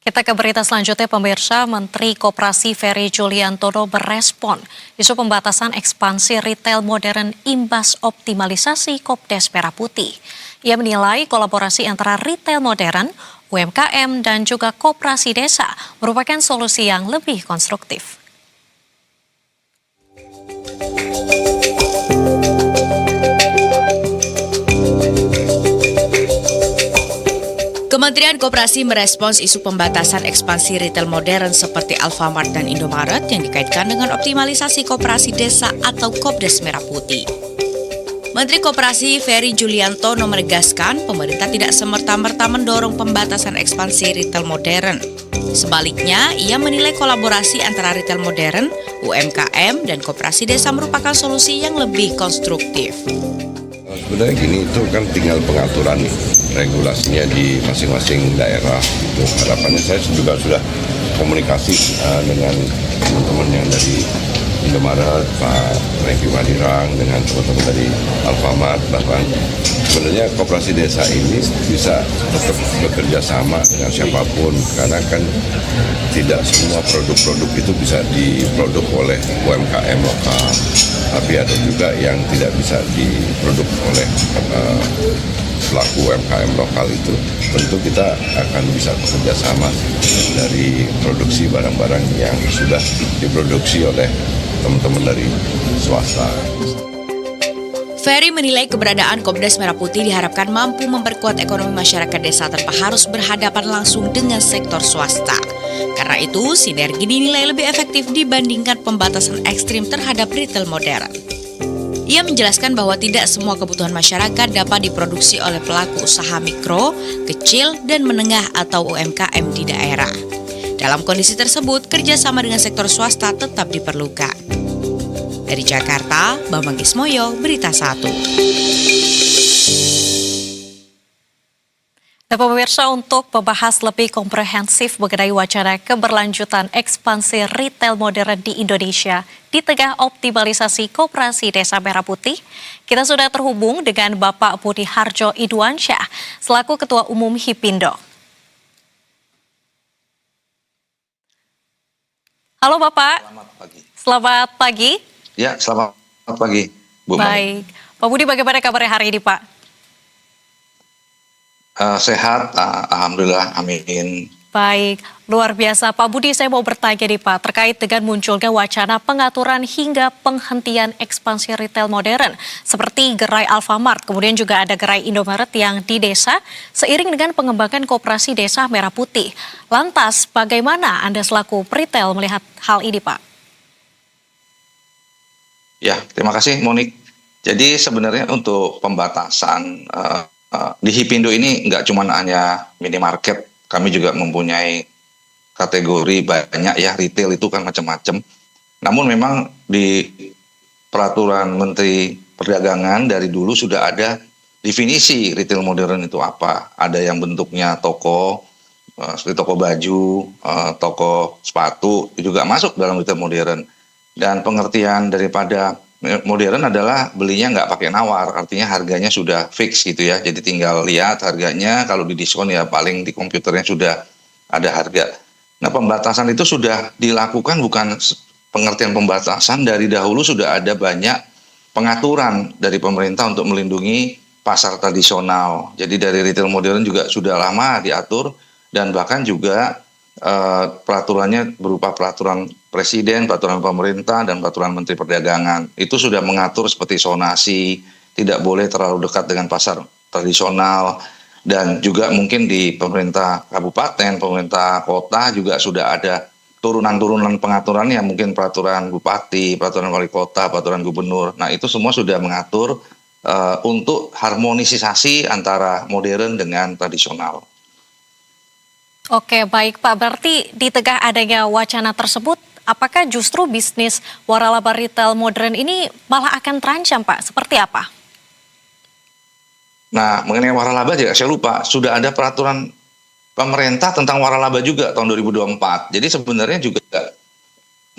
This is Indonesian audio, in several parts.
Kita ke berita selanjutnya, pemirsa. Menteri Koperasi Ferry Juliantono berespon isu pembatasan ekspansi retail modern imbas optimalisasi Kopdes Merah Putih. Ia menilai kolaborasi antara retail modern, UMKM, dan juga koperasi desa merupakan solusi yang lebih konstruktif. Kementerian Koperasi merespons isu pembatasan ekspansi retail modern seperti Alfamart dan Indomaret yang dikaitkan dengan optimalisasi koperasi desa atau Kopdes Merah Putih. Menteri Koperasi Ferry Juliantono menegaskan pemerintah tidak semerta-merta mendorong pembatasan ekspansi retail modern. Sebaliknya, ia menilai kolaborasi antara retail modern, UMKM, dan koperasi desa merupakan solusi yang lebih konstruktif. Sebenarnya gini, itu kan tinggal pengaturan regulasinya di masing-masing daerah. Itu harapannya saya juga sudah komunikasi dengan teman-teman yang dari Indomaret, Pak Rengki Madirang, dengan teman-teman dari Alfamart, bahkan sebenarnya koperasi desa ini bisa tetap bekerja sama dengan siapapun, karena kan tidak semua produk-produk itu bisa diproduk oleh UMKM lokal, tapi ada juga yang tidak bisa diproduk oleh pelaku UMKM lokal itu. Tentu kita akan bisa bekerja sama dari produksi barang-barang yang sudah diproduksi oleh teman-teman dari swasta. Ferry menilai keberadaan Kopdes Merah Putih diharapkan mampu memperkuat ekonomi masyarakat desa tanpa harus berhadapan langsung dengan sektor swasta. Karena itu, sinergi dinilai lebih efektif dibandingkan pembatasan ekstrim terhadap retail modern. Ia menjelaskan bahwa tidak semua kebutuhan masyarakat dapat diproduksi oleh pelaku usaha mikro, kecil, dan menengah atau UMKM di daerah. Dalam kondisi tersebut, kerjasama dengan sektor swasta tetap diperlukan. Dari Jakarta, Bambang Ismoyo, Berita 1. Dan pemirsa, untuk membahas lebih komprehensif mengenai wacana keberlanjutan ekspansi retail modern di Indonesia di tengah optimalisasi koperasi Desa Merah Putih, kita sudah terhubung dengan Bapak Budi Harjo Idwansyah selaku Ketua Umum HIPindo. Halo Bapak. Selamat pagi. Selamat pagi. Ya, selamat pagi, Bu. Baik. Pak Budi, bagaimana kabarnya hari ini, Pak? Sehat, alhamdulillah, amin. Baik, luar biasa. Pak Budi, saya mau bertanya nih Pak, terkait dengan munculnya wacana pengaturan hingga penghentian ekspansi retail modern, seperti gerai Alfamart, kemudian juga ada gerai Indomaret yang di desa, seiring dengan pengembangan koperasi Desa Merah Putih. Lantas, bagaimana Anda selaku retail melihat hal ini, Pak? Ya, terima kasih, Monik. Jadi sebenarnya untuk pembatasan di HIPindo ini nggak cuma hanya minimarket, kami juga mempunyai kategori banyak ya, retail itu kan macam-macam. Namun memang di peraturan Menteri Perdagangan dari dulu sudah ada definisi retail modern itu apa. Ada yang bentuknya toko, seperti toko baju, toko sepatu, itu juga masuk dalam retail modern. Dan pengertian daripada modern adalah belinya nggak pakai nawar, artinya harganya sudah fix gitu ya. Jadi tinggal lihat harganya, kalau di diskon ya paling di komputernya sudah ada harga. Nah, pembatasan itu sudah dilakukan, bukan pengertian pembatasan, dari dahulu sudah ada banyak pengaturan dari pemerintah untuk melindungi pasar tradisional. Jadi dari retail modern juga sudah lama diatur, dan bahkan juga peraturannya berupa peraturan Presiden, peraturan pemerintah, dan peraturan Menteri Perdagangan. Itu sudah mengatur seperti zonasi, tidak boleh terlalu dekat dengan pasar tradisional, dan juga mungkin di pemerintah kabupaten, pemerintah kota juga sudah ada turunan-turunan pengaturan yang mungkin peraturan bupati, peraturan wali kota, peraturan gubernur. Nah, itu semua sudah mengatur untuk harmonisasi antara modern dengan tradisional. Oke, baik Pak. Berarti di tengah adanya wacana tersebut, apakah justru bisnis waralaba retail modern ini malah akan terancam, Pak? Seperti apa? Nah, mengenai waralaba juga saya lupa, sudah ada peraturan pemerintah tentang waralaba juga tahun 2024. Jadi sebenarnya juga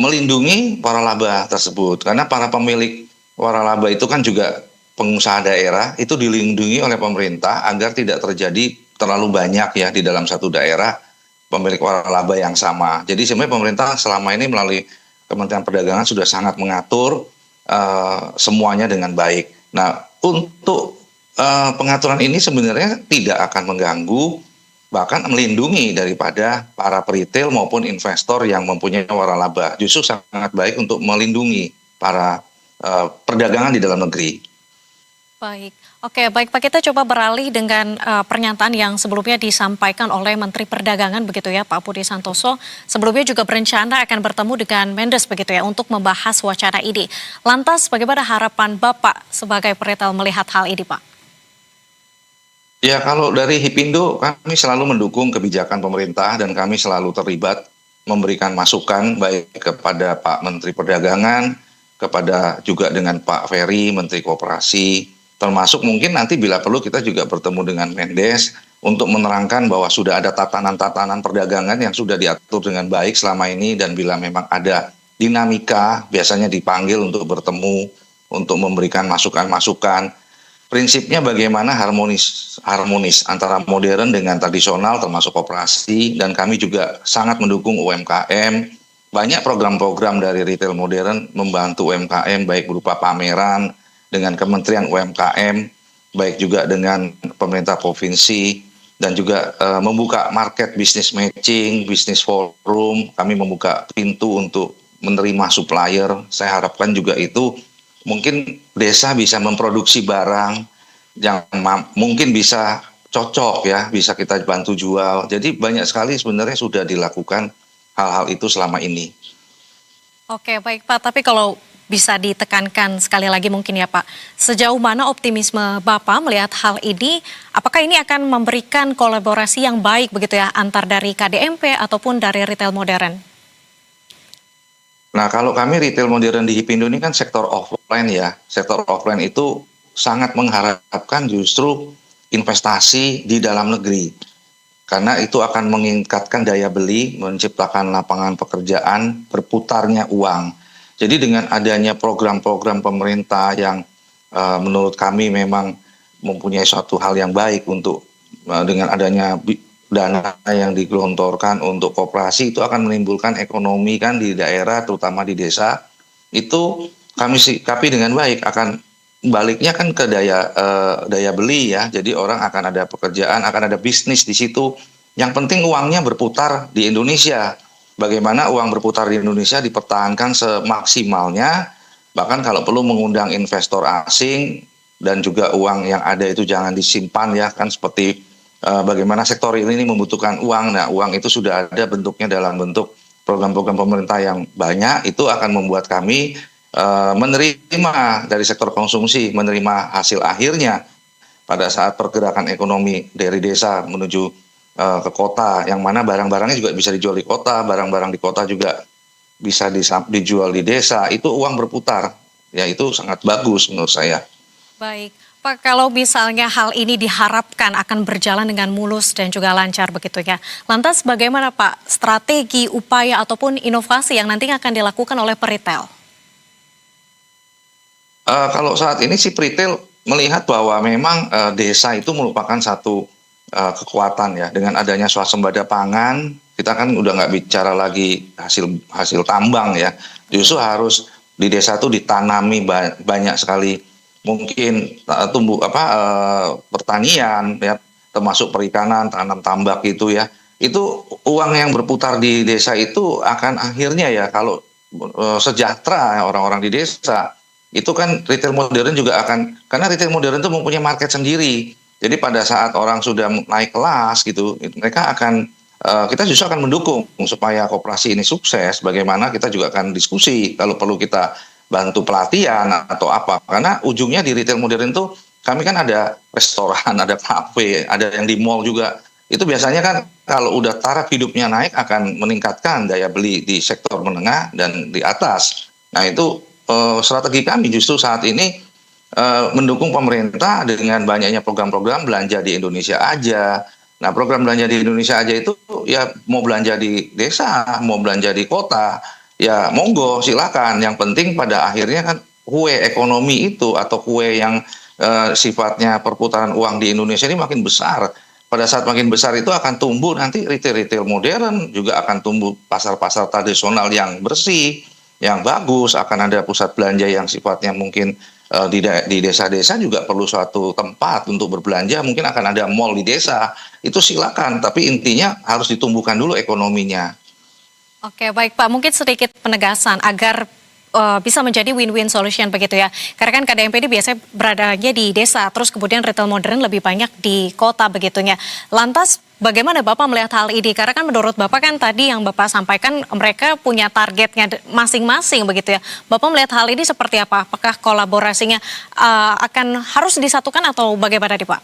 melindungi waralaba tersebut, karena para pemilik waralaba itu kan juga pengusaha daerah, itu dilindungi oleh pemerintah agar tidak terjadi terlalu banyak ya di dalam satu daerah pemilik waralaba yang sama. Jadi sebenarnya pemerintah selama ini melalui Kementerian Perdagangan sudah sangat mengatur semuanya dengan baik. Nah, untuk pengaturan ini sebenarnya tidak akan mengganggu, bahkan melindungi daripada para peritel maupun investor yang mempunyai waralaba. Justru sangat baik untuk melindungi para perdagangan di dalam negeri. Baik, oke, baik Pak, kita coba beralih dengan pernyataan yang sebelumnya disampaikan oleh Menteri Perdagangan begitu ya, Pak Budi Santoso. Sebelumnya juga berencana akan bertemu dengan Mendes begitu ya untuk membahas wacana ini. Lantas bagaimana harapan Bapak sebagai peritel melihat hal ini, Pak? Ya, kalau dari Hipindo kami selalu mendukung kebijakan pemerintah dan kami selalu terlibat memberikan masukan baik kepada Pak Menteri Perdagangan, kepada juga dengan Pak Ferry, Menteri Koperasi, termasuk mungkin nanti bila perlu kita juga bertemu dengan Mendes untuk menerangkan bahwa sudah ada tatanan-tatanan perdagangan yang sudah diatur dengan baik selama ini, dan bila memang ada dinamika biasanya dipanggil untuk bertemu, untuk memberikan masukan-masukan. Prinsipnya bagaimana harmonis antara modern dengan tradisional termasuk koperasi, dan kami juga sangat mendukung UMKM. Banyak program-program dari retail modern membantu UMKM baik berupa pameran dengan Kementerian UMKM, baik juga dengan pemerintah provinsi, dan juga membuka market business matching, business forum. Kami membuka pintu untuk menerima supplier. Saya harapkan juga itu mungkin desa bisa memproduksi barang yang mungkin bisa cocok ya, bisa kita bantu jual. Jadi banyak sekali sebenarnya sudah dilakukan hal-hal itu selama ini. Oke, baik Pak, tapi kalau bisa ditekankan sekali lagi mungkin ya Pak, sejauh mana optimisme Bapak melihat hal ini? Apakah ini akan memberikan kolaborasi yang baik begitu ya antar dari KDMP ataupun dari retail modern? Nah, kalau kami retail modern di Hipindo ini kan sektor offline ya. Sektor offline itu sangat mengharapkan justru investasi di dalam negeri. Karena itu akan meningkatkan daya beli, menciptakan lapangan pekerjaan, berputarnya uang. Jadi dengan adanya program-program pemerintah yang menurut kami memang mempunyai suatu hal yang baik untuk dengan adanya dana yang digelontorkan untuk koperasi, itu akan menimbulkan ekonomi kan di daerah terutama di desa. Itu kami sikapi dengan baik, akan baliknya kan ke daya beli ya. Jadi orang akan ada pekerjaan, akan ada bisnis di situ. Yang penting uangnya berputar di Indonesia. Bagaimana uang berputar di Indonesia dipertahankan semaksimalnya, bahkan kalau perlu mengundang investor asing, dan juga uang yang ada itu jangan disimpan ya, kan seperti bagaimana sektor ini membutuhkan uang. Nah, uang itu sudah ada bentuknya dalam bentuk program-program pemerintah yang banyak, itu akan membuat kami menerima dari sektor konsumsi, menerima hasil akhirnya pada saat pergerakan ekonomi dari desa menuju ke kota, yang mana barang-barangnya juga bisa dijual di kota, barang-barang di kota juga bisa dijual di desa, itu uang berputar, ya itu sangat bagus menurut saya. Baik, Pak, kalau misalnya hal ini diharapkan akan berjalan dengan mulus dan juga lancar begitu ya. Lantas bagaimana Pak strategi, upaya ataupun inovasi yang nanti akan dilakukan oleh peritel? Kalau saat ini si peritel melihat bahwa memang desa itu merupakan satu kekuatan ya. Dengan adanya swasembada pangan, kita kan udah nggak bicara lagi hasil tambang ya. Justru harus di desa itu ditanami banyak sekali mungkin pertanian ya, termasuk perikanan, tanam tambak itu ya. Itu uang yang berputar di desa itu akan akhirnya ya, kalau sejahtera orang-orang di desa, itu kan retail modern juga akan, karena retail modern itu mempunyai market sendiri. Jadi pada saat orang sudah naik kelas gitu, mereka akan, kita justru akan mendukung supaya koperasi ini sukses. Bagaimana kita juga akan diskusi kalau perlu kita bantu pelatihan atau apa. Karena ujungnya di retail modern itu kami kan ada restoran, ada kafe, ada yang di mall juga. Itu biasanya kan kalau udah taraf hidupnya naik akan meningkatkan daya beli di sektor menengah dan di atas. Nah itu strategi kami justru saat ini mendukung pemerintah dengan banyaknya program-program belanja di Indonesia aja. Nah, program belanja di Indonesia aja itu ya mau belanja di desa, mau belanja di kota, ya monggo silakan. Yang penting pada akhirnya kan kue ekonomi itu atau kue yang sifatnya perputaran uang di Indonesia ini makin besar. pada saat makin besar itu akan tumbuh nanti retail-retail modern, juga akan tumbuh pasar-pasar tradisional yang bersih, yang bagus, akan ada pusat belanja yang sifatnya mungkin di desa-desa juga perlu suatu tempat untuk berbelanja, mungkin akan ada mall di desa, itu silakan, tapi intinya harus ditumbuhkan dulu ekonominya. Oke, baik Pak. Mungkin sedikit penegasan agar bisa menjadi win-win solution begitu ya. Karena kan KDMP ini biasanya beradanya di desa, terus kemudian retail modern lebih banyak di kota begitunya. Lantas bagaimana Bapak melihat hal ini? Karena kan menurut Bapak kan tadi yang Bapak sampaikan mereka punya targetnya masing-masing begitu ya. Bapak melihat hal ini seperti apa? Apakah kolaborasinya akan harus disatukan atau bagaimana nih Pak?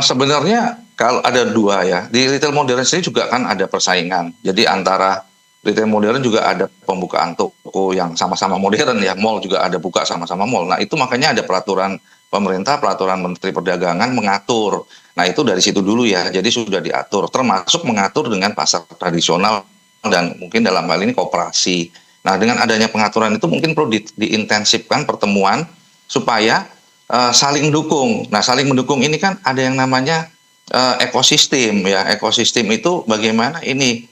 Sebenarnya kalau ada dua ya, di retail modern sendiri juga kan ada persaingan. Jadi antara retail modern juga ada pembukaan toko yang sama-sama modern ya, mall juga ada buka sama-sama mall. Nah itu makanya ada peraturan pemerintah, peraturan Menteri Perdagangan mengatur. Nah itu dari situ dulu ya, jadi sudah diatur, termasuk mengatur dengan pasar tradisional dan mungkin dalam hal ini koperasi. Nah dengan adanya pengaturan itu mungkin perlu diintensifkan pertemuan supaya saling mendukung. Nah, saling mendukung ini kan ada yang namanya ekosistem ya. Ekosistem itu bagaimana ini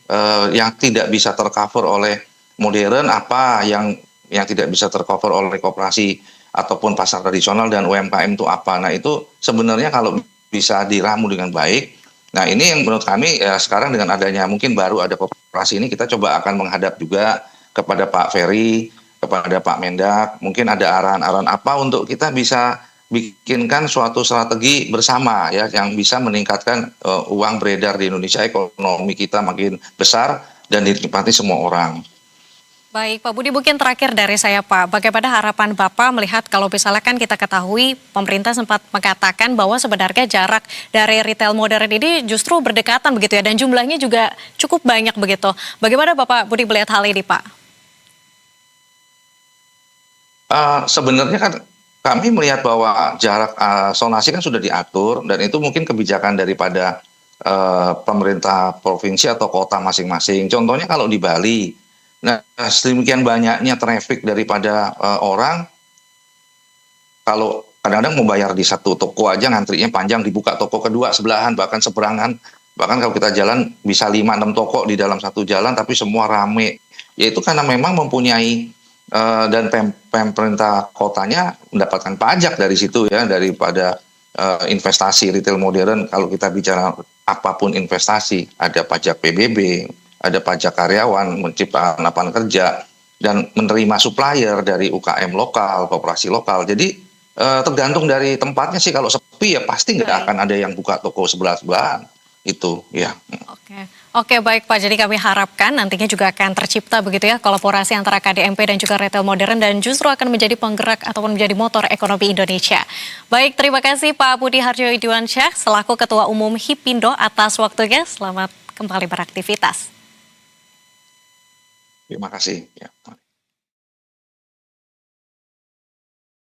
yang tidak bisa tercover oleh modern, apa yang tidak bisa tercover oleh koperasi ataupun pasar tradisional dan UMKM itu apa. Nah, itu sebenarnya kalau bisa diramu dengan baik. Nah, ini yang menurut kami sekarang dengan adanya mungkin baru ada koperasi ini kita coba akan menghadap juga kepada Pak Ferry, kepada Pak Mendak, mungkin ada arahan-arahan apa untuk kita bisa bikinkan suatu strategi bersama ya yang bisa meningkatkan uang beredar di Indonesia, ekonomi kita makin besar dan dinikmati semua orang. Baik, Pak Budi, mungkin terakhir dari saya, Pak. Bagaimana harapan Bapak melihat kalau misalnya kan kita ketahui pemerintah sempat mengatakan bahwa sebenarnya jarak dari retail modern ini justru berdekatan begitu ya, dan jumlahnya juga cukup banyak begitu. Bagaimana Bapak Budi melihat hal ini, Pak? Sebenarnya kan kami melihat bahwa jarak zonasi kan sudah diatur dan itu mungkin kebijakan daripada pemerintah provinsi atau kota masing-masing. Contohnya kalau di Bali, nah sedemikian banyaknya traffic daripada orang, kalau kadang-kadang mau bayar di satu toko aja ngantrinya panjang, dibuka toko kedua sebelahan bahkan seberangan, bahkan kalau kita jalan bisa 5-6 toko di dalam satu jalan tapi semua rame. Yaitu karena memang mempunyai dan pemerintah kotanya mendapatkan pajak dari situ ya, daripada investasi retail modern. Kalau kita bicara apapun investasi, ada pajak PBB, ada pajak karyawan, menciptakan lapangan kerja, dan menerima supplier dari UKM lokal, koperasi lokal. Jadi tergantung dari tempatnya sih, kalau sepi ya pasti nggak akan ada yang buka toko sebelah-sebelahan. Itu ya. Oke, baik Pak. Jadi kami harapkan nantinya juga akan tercipta begitu ya kolaborasi antara KDMP dan juga retail modern dan justru akan menjadi penggerak ataupun menjadi motor ekonomi Indonesia. Baik, terima kasih Pak Budi Harjo Idiwansyah selaku Ketua Umum HIPindo atas waktunya. Selamat kembali beraktivitas. Terima kasih. Ya.